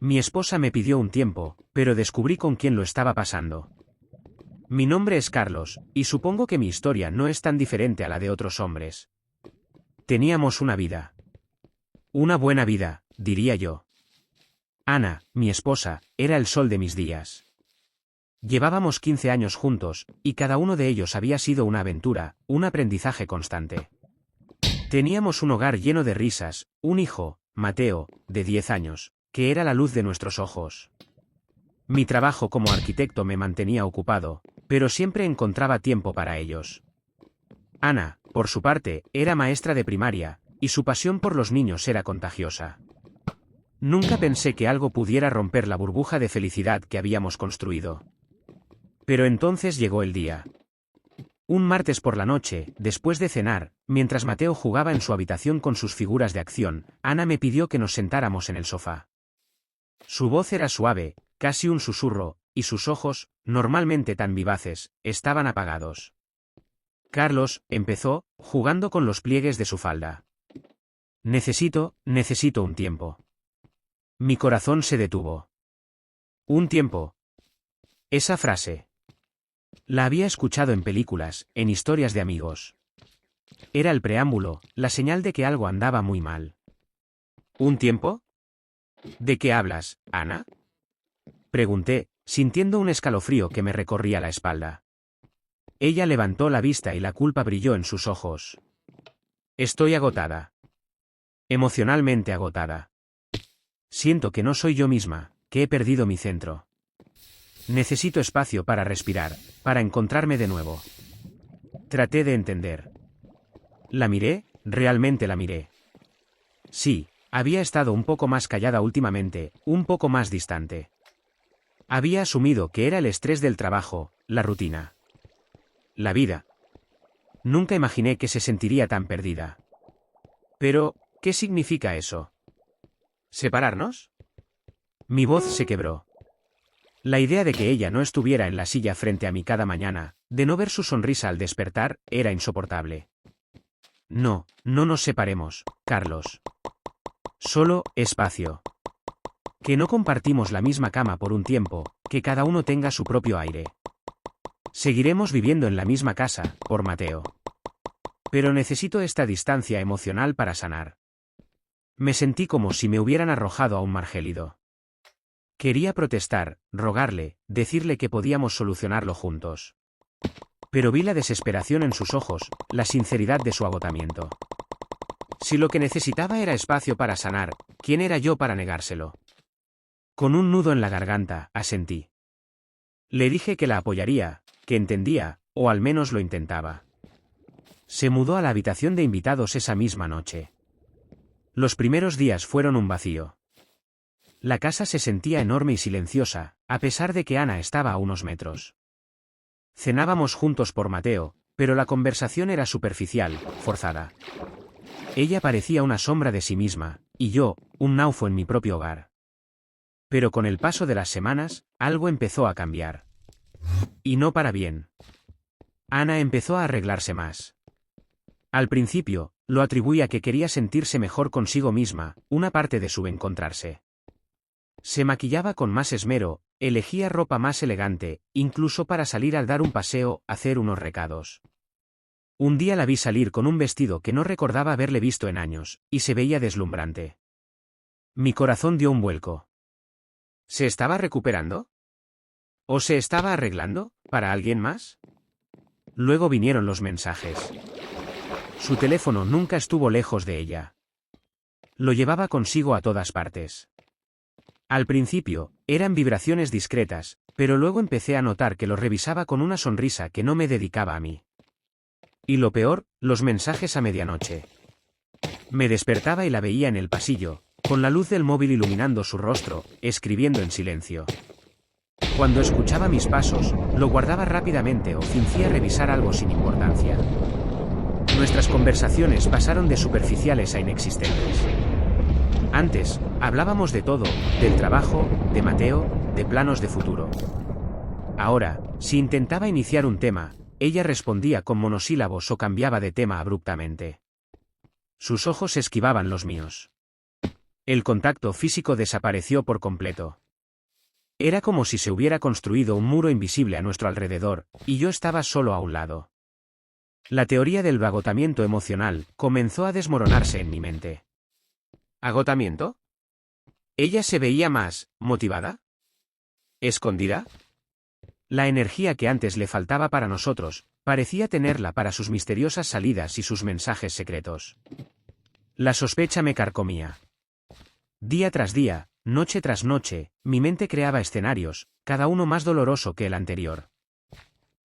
Mi esposa me pidió un tiempo, pero descubrí con quién lo estaba pasando. Mi nombre es Carlos, y supongo que mi historia no es tan diferente a la de otros hombres. Teníamos una vida. Una buena vida, diría yo. Ana, mi esposa, era el sol de mis días. Llevábamos 15 años juntos, y cada uno de ellos había sido una aventura, un aprendizaje constante. Teníamos un hogar lleno de risas, un hijo, Mateo, de 10 años, que era la luz de nuestros ojos. Mi trabajo como arquitecto me mantenía ocupado, pero siempre encontraba tiempo para ellos. Ana, por su parte, era maestra de primaria, y su pasión por los niños era contagiosa. Nunca pensé que algo pudiera romper la burbuja de felicidad que habíamos construido. Pero entonces llegó el día. Un martes por la noche, después de cenar, mientras Mateo jugaba en su habitación con sus figuras de acción, Ana me pidió que nos sentáramos en el sofá. Su voz era suave, casi un susurro, y sus ojos, normalmente tan vivaces, estaban apagados. Carlos, empezó, jugando con los pliegues de su falda. Necesito un tiempo. Mi corazón se detuvo. Un tiempo. Esa frase. La había escuchado en películas, en historias de amigos. Era el preámbulo, la señal de que algo andaba muy mal. ¿Un tiempo? ¿De qué hablas, Ana? Pregunté, sintiendo un escalofrío que me recorría la espalda. Ella levantó la vista y la culpa brilló en sus ojos. Estoy agotada. Emocionalmente agotada. Siento que no soy yo misma, que he perdido mi centro. Necesito espacio para respirar, para encontrarme de nuevo. Traté de entender. La miré, realmente la miré. Sí, había estado un poco más callada últimamente, un poco más distante. Había asumido que era el estrés del trabajo, la rutina. La vida. Nunca imaginé que se sentiría tan perdida. Pero, ¿qué significa eso? ¿Separarnos? Mi voz se quebró. La idea de que ella no estuviera en la silla frente a mí cada mañana, de no ver su sonrisa al despertar, era insoportable. No, no nos separemos, Carlos. Solo, espacio. Que no compartimos la misma cama por un tiempo, que cada uno tenga su propio aire. Seguiremos viviendo en la misma casa, por Mateo. Pero necesito esta distancia emocional para sanar. Me sentí como si me hubieran arrojado a un mar gélido. Quería protestar, rogarle, decirle que podíamos solucionarlo juntos. Pero vi la desesperación en sus ojos, la sinceridad de su agotamiento. Si lo que necesitaba era espacio para sanar, ¿quién era yo para negárselo? Con un nudo en la garganta, asentí. Le dije que la apoyaría, que entendía, o al menos lo intentaba. Se mudó a la habitación de invitados esa misma noche. Los primeros días fueron un vacío. La casa se sentía enorme y silenciosa, a pesar de que Ana estaba a unos metros. Cenábamos juntos por Mateo, pero la conversación era superficial, forzada. Ella parecía una sombra de sí misma, y yo, un náufrago en mi propio hogar. Pero con el paso de las semanas, algo empezó a cambiar. Y no para bien. Ana empezó a arreglarse más. Al principio, lo atribuía a que quería sentirse mejor consigo misma, una parte de su encontrarse. Se maquillaba con más esmero, elegía ropa más elegante, incluso para salir a dar un paseo, hacer unos recados. Un día la vi salir con un vestido que no recordaba haberle visto en años, y se veía deslumbrante. Mi corazón dio un vuelco. ¿Se estaba recuperando? ¿O se estaba arreglando, para alguien más? Luego vinieron los mensajes. Su teléfono nunca estuvo lejos de ella. Lo llevaba consigo a todas partes. Al principio, eran vibraciones discretas, pero luego empecé a notar que lo revisaba con una sonrisa que no me dedicaba a mí. Y lo peor, los mensajes a medianoche. Me despertaba y la veía en el pasillo, con la luz del móvil iluminando su rostro, escribiendo en silencio. Cuando escuchaba mis pasos, lo guardaba rápidamente o fingía revisar algo sin importancia. Nuestras conversaciones pasaron de superficiales a inexistentes. Antes, hablábamos de todo, del trabajo, de Mateo, de planos de futuro. Ahora, si intentaba iniciar un tema, ella respondía con monosílabos o cambiaba de tema abruptamente. Sus ojos esquivaban los míos. El contacto físico desapareció por completo. Era como si se hubiera construido un muro invisible a nuestro alrededor, y yo estaba solo a un lado. La teoría del agotamiento emocional comenzó a desmoronarse en mi mente. ¿Agotamiento? ¿Ella se veía más motivada? ¿Escondida? La energía que antes le faltaba para nosotros, parecía tenerla para sus misteriosas salidas y sus mensajes secretos. La sospecha me carcomía. Día tras día, noche tras noche, mi mente creaba escenarios, cada uno más doloroso que el anterior.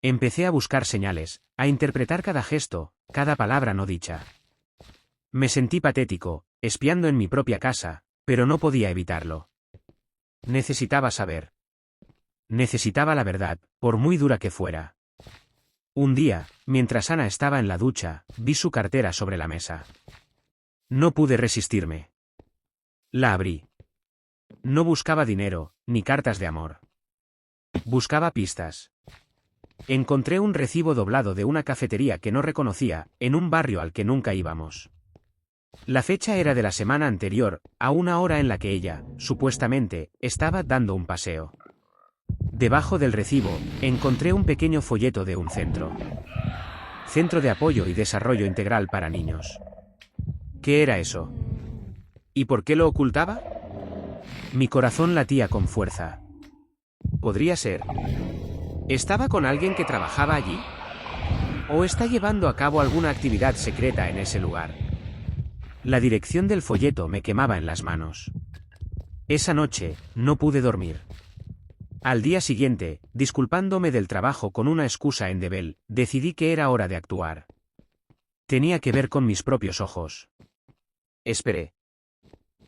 Empecé a buscar señales, a interpretar cada gesto, cada palabra no dicha. Me sentí patético, espiando en mi propia casa, pero no podía evitarlo. Necesitaba saber. Necesitaba la verdad, por muy dura que fuera. Un día, mientras Ana estaba en la ducha, vi su cartera sobre la mesa. No pude resistirme. La abrí. No buscaba dinero, ni cartas de amor. Buscaba pistas. Encontré un recibo doblado de una cafetería que no reconocía, en un barrio al que nunca íbamos. La fecha era de la semana anterior, a una hora en la que ella, supuestamente, estaba dando un paseo. Debajo del recibo, encontré un pequeño folleto de un centro. Centro de Apoyo y Desarrollo Integral para Niños. ¿Qué era eso? ¿Y por qué lo ocultaba? Mi corazón latía con fuerza. ¿Podría ser? ¿Estaba con alguien que trabajaba allí? ¿O está llevando a cabo alguna actividad secreta en ese lugar? La dirección del folleto me quemaba en las manos. Esa noche, no pude dormir. Al día siguiente, disculpándome del trabajo con una excusa endeble, decidí que era hora de actuar. Tenía que ver con mis propios ojos. Esperé.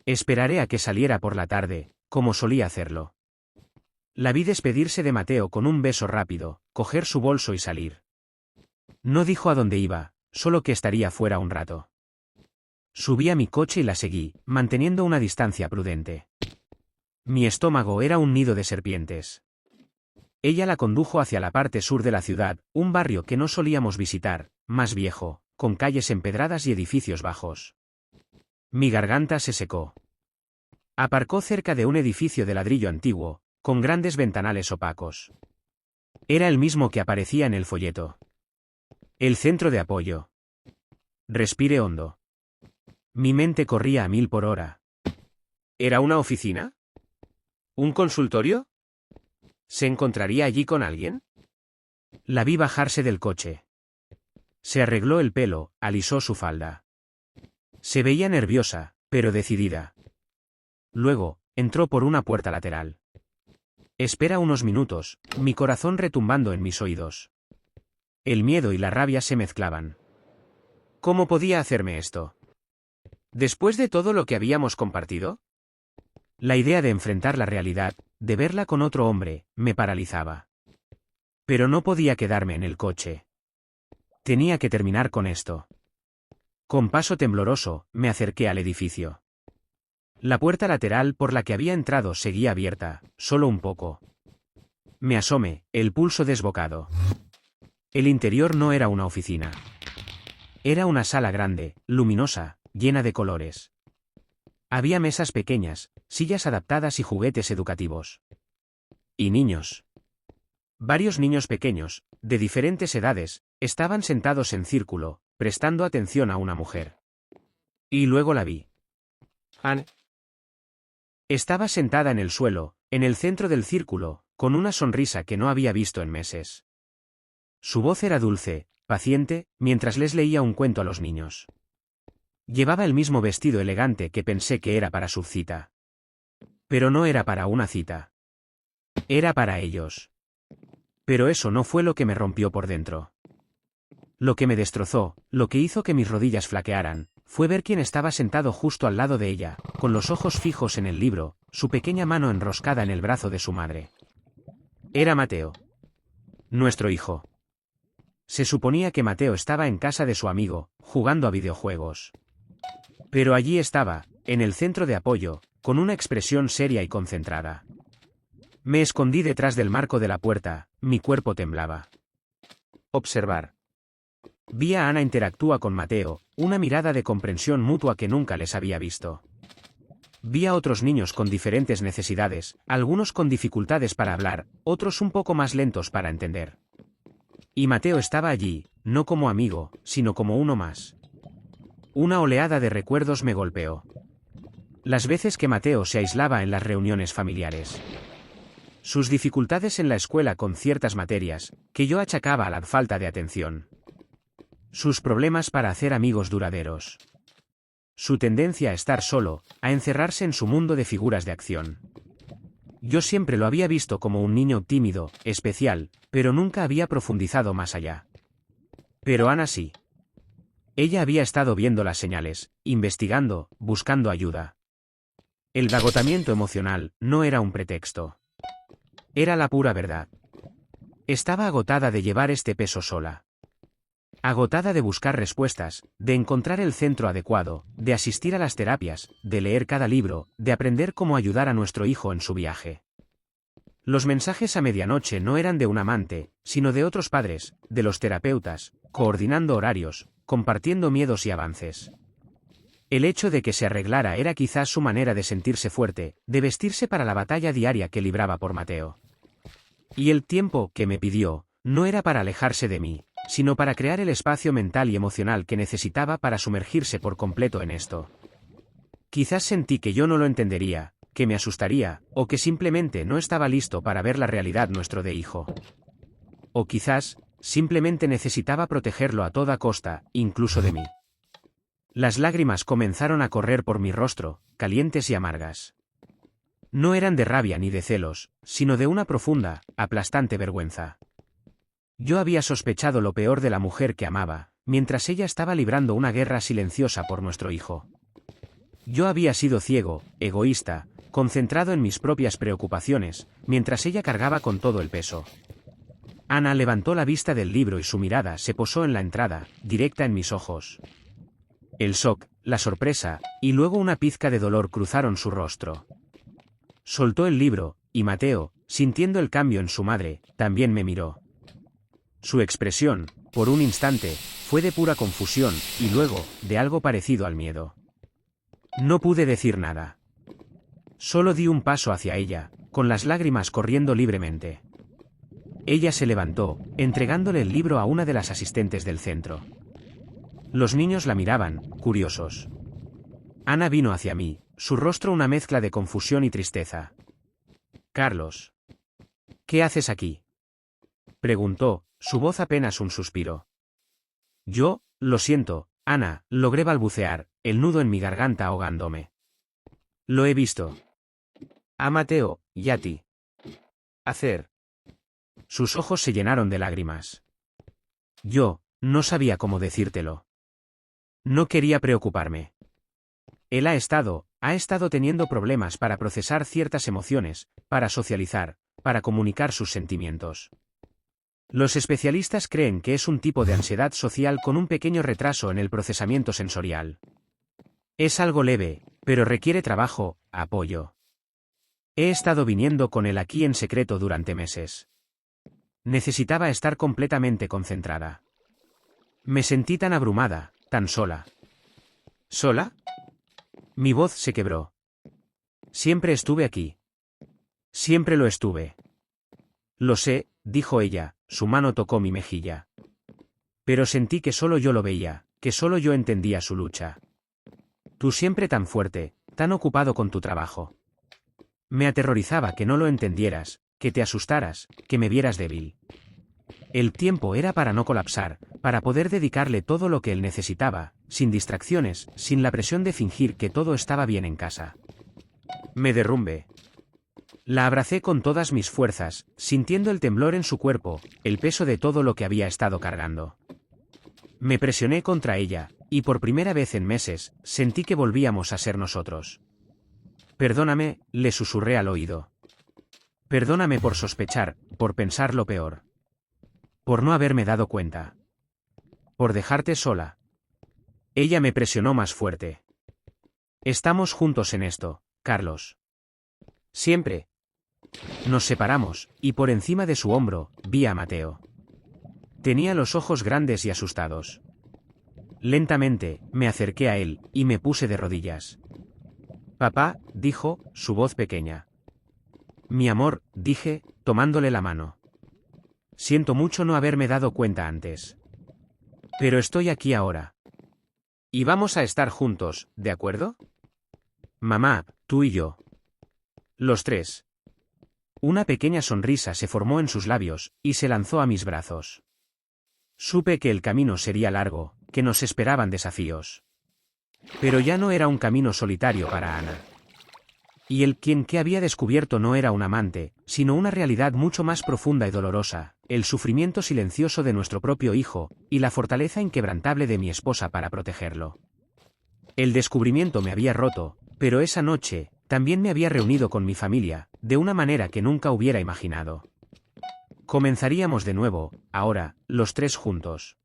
Esperaré a que saliera por la tarde, como solía hacerlo. La vi despedirse de Mateo con un beso rápido, coger su bolso y salir. No dijo a dónde iba, solo que estaría fuera un rato. Subí a mi coche y la seguí, manteniendo una distancia prudente. Mi estómago era un nido de serpientes. Ella la condujo hacia la parte sur de la ciudad, un barrio que no solíamos visitar, más viejo, con calles empedradas y edificios bajos. Mi garganta se secó. Aparcó cerca de un edificio de ladrillo antiguo, con grandes ventanales opacos. Era el mismo que aparecía en el folleto. El centro de apoyo. Respiré hondo. Mi mente corría a 1000 por hora. ¿Era una oficina? ¿Un consultorio? ¿Se encontraría allí con alguien? La vi bajarse del coche. Se arregló el pelo, alisó su falda. Se veía nerviosa, pero decidida. Luego, entró por una puerta lateral. Espera unos minutos, mi corazón retumbando en mis oídos. El miedo y la rabia se mezclaban. ¿Cómo podía hacerme esto? ¿Después de todo lo que habíamos compartido? La idea de enfrentar la realidad, de verla con otro hombre, me paralizaba. Pero no podía quedarme en el coche. Tenía que terminar con esto. Con paso tembloroso, me acerqué al edificio. La puerta lateral por la que había entrado seguía abierta, solo un poco. Me asomé, el pulso desbocado. El interior no era una oficina. Era una sala grande, luminosa, llena de colores. Había mesas pequeñas, sillas adaptadas y juguetes educativos. Y niños. Varios niños pequeños, de diferentes edades, estaban sentados en círculo, prestando atención a una mujer. Y luego la vi. Anne. Estaba sentada en el suelo, en el centro del círculo, con una sonrisa que no había visto en meses. Su voz era dulce, paciente, mientras les leía un cuento a los niños. Llevaba el mismo vestido elegante que pensé que era para su cita. Pero no era para una cita. Era para ellos. Pero eso no fue lo que me rompió por dentro. Lo que me destrozó, lo que hizo que mis rodillas flaquearan, fue ver quién estaba sentado justo al lado de ella, con los ojos fijos en el libro, su pequeña mano enroscada en el brazo de su madre. Era Mateo. Nuestro hijo. Se suponía que Mateo estaba en casa de su amigo, jugando a videojuegos. Pero allí estaba, en el centro de apoyo, con una expresión seria y concentrada. Me escondí detrás del marco de la puerta, mi cuerpo temblaba. Observar. Vi a Ana interactúa con Mateo, una mirada de comprensión mutua que nunca les había visto. Vi a otros niños con diferentes necesidades, algunos con dificultades para hablar, otros un poco más lentos para entender. Y Mateo estaba allí, no como amigo, sino como uno más. Una oleada de recuerdos me golpeó. Las veces que Mateo se aislaba en las reuniones familiares. Sus dificultades en la escuela con ciertas materias, que yo achacaba a la falta de atención. Sus problemas para hacer amigos duraderos. Su tendencia a estar solo, a encerrarse en su mundo de figuras de acción. Yo siempre lo había visto como un niño tímido, especial, pero nunca había profundizado más allá. Pero Ana sí. Ella había estado viendo las señales, investigando, buscando ayuda. El agotamiento emocional no era un pretexto. Era la pura verdad. Estaba agotada de llevar este peso sola. Agotada de buscar respuestas, de encontrar el centro adecuado, de asistir a las terapias, de leer cada libro, de aprender cómo ayudar a nuestro hijo en su viaje. Los mensajes a medianoche no eran de un amante, sino de otros padres, de los terapeutas, coordinando horarios, compartiendo miedos y avances. El hecho de que se arreglara era quizás su manera de sentirse fuerte, de vestirse para la batalla diaria que libraba por Mateo. Y el tiempo que me pidió, no era para alejarse de mí, sino para crear el espacio mental y emocional que necesitaba para sumergirse por completo en esto. Quizás sentí que yo no lo entendería, que me asustaría, o que simplemente no estaba listo para ver la realidad nuestro de hijo. O quizás, simplemente necesitaba protegerlo a toda costa, incluso de mí. Las lágrimas comenzaron a correr por mi rostro, calientes y amargas. No eran de rabia ni de celos, sino de una profunda, aplastante vergüenza. Yo había sospechado lo peor de la mujer que amaba, mientras ella estaba librando una guerra silenciosa por nuestro hijo. Yo había sido ciego, egoísta, concentrado en mis propias preocupaciones, mientras ella cargaba con todo el peso. Ana levantó la vista del libro y su mirada se posó en la entrada, directa en mis ojos. El shock, la sorpresa, y luego una pizca de dolor cruzaron su rostro. Soltó el libro, y Mateo, sintiendo el cambio en su madre, también me miró. Su expresión, por un instante, fue de pura confusión, y luego, de algo parecido al miedo. No pude decir nada. Solo di un paso hacia ella, con las lágrimas corriendo libremente. Ella se levantó, entregándole el libro a una de las asistentes del centro. Los niños la miraban, curiosos. Ana vino hacia mí, su rostro una mezcla de confusión y tristeza. «Carlos. ¿Qué haces aquí?», preguntó, su voz apenas un suspiro. Yo, lo siento, Ana, logré balbucear, el nudo en mi garganta ahogándome. Lo he visto. A Mateo, y a ti. Hacer. Sus ojos se llenaron de lágrimas. Yo, no sabía cómo decírtelo. No quería preocuparme. Él ha estado teniendo problemas para procesar ciertas emociones, para socializar, para comunicar sus sentimientos. Los especialistas creen que es un tipo de ansiedad social con un pequeño retraso en el procesamiento sensorial. Es algo leve, pero requiere trabajo, apoyo. He estado viniendo con él aquí en secreto durante meses. Necesitaba estar completamente concentrada. Me sentí tan abrumada, tan sola. ¿Sola? Mi voz se quebró. Siempre estuve aquí. Siempre lo estuve. Lo sé, dijo ella, su mano tocó mi mejilla. Pero sentí que solo yo lo veía, que solo yo entendía su lucha. Tú siempre tan fuerte, tan ocupado con tu trabajo. Me aterrorizaba que no lo entendieras, que te asustaras, que me vieras débil. El tiempo era para no colapsar, para poder dedicarle todo lo que él necesitaba, sin distracciones, sin la presión de fingir que todo estaba bien en casa. Me derrumbé. La abracé con todas mis fuerzas, sintiendo el temblor en su cuerpo, el peso de todo lo que había estado cargando. Me presioné contra ella, y por primera vez en meses, sentí que volvíamos a ser nosotros. Perdóname, le susurré al oído. Perdóname por sospechar, por pensar lo peor. Por no haberme dado cuenta. Por dejarte sola. Ella me presionó más fuerte. Estamos juntos en esto, Carlos. Siempre. Nos separamos, y por encima de su hombro, vi a Mateo. Tenía los ojos grandes y asustados. Lentamente, me acerqué a él, y me puse de rodillas. Papá, dijo, su voz pequeña. Mi amor, dije, tomándole la mano. Siento mucho no haberme dado cuenta antes. Pero estoy aquí ahora. Y vamos a estar juntos, ¿de acuerdo? Mamá, tú y yo. Los tres. Una pequeña sonrisa se formó en sus labios, y se lanzó a mis brazos. Supe que el camino sería largo, que nos esperaban desafíos. Pero ya no era un camino solitario para Ana. Y el quien que había descubierto no era un amante, sino una realidad mucho más profunda y dolorosa, el sufrimiento silencioso de nuestro propio hijo, y la fortaleza inquebrantable de mi esposa para protegerlo. El descubrimiento me había roto, pero esa noche, también me había reunido con mi familia, de una manera que nunca hubiera imaginado. Comenzaríamos de nuevo, ahora, los tres juntos.